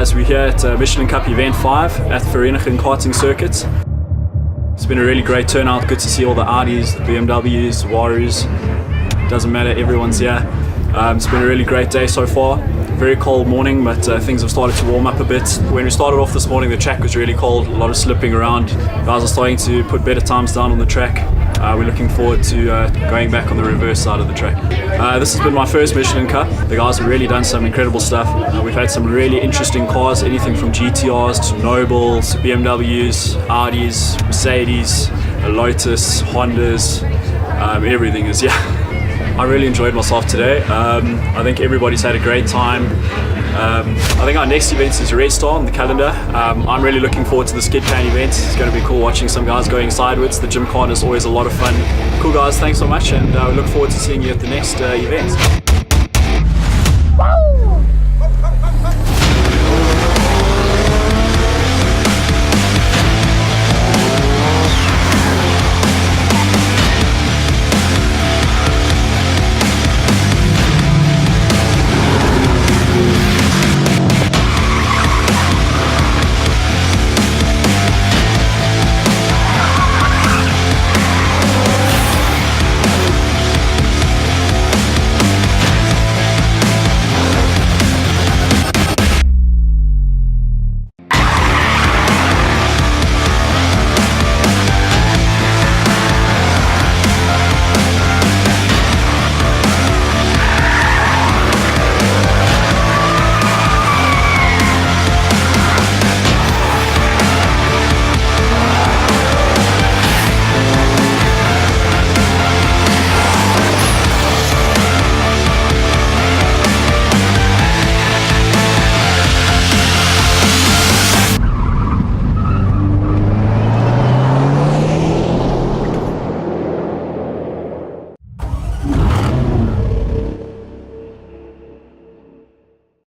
guys, we're here at Michelin Cup Event 5 at the Vereniging Karting Circuit. It's been a really great turnout, good to see all the Audis, the BMWs, Warus, doesn't matter, everyone's here. It's been a really great day so far. Very cold morning, but things have started to warm up a bit. When we started off this morning, the track was really cold, a lot of slipping around. Guys are starting to put better times down on the track. We're looking forward to going back on the reverse side of the track. This has been my first Michelin Cup. The guys have really done some incredible stuff. We've had some really interesting cars, anything from GTRs to Nobles, BMWs, Audis, Mercedes, Lotus, Hondas, everything is, yeah. I really enjoyed myself today. I think everybody's had a great time. I think our next event is Red Star on the calendar. I'm really looking forward to the skid pan event. It's going to be cool watching some guys going sideways. The gym card is always a lot of fun. Cool guys, thanks so much, and we look forward to seeing you at the next event.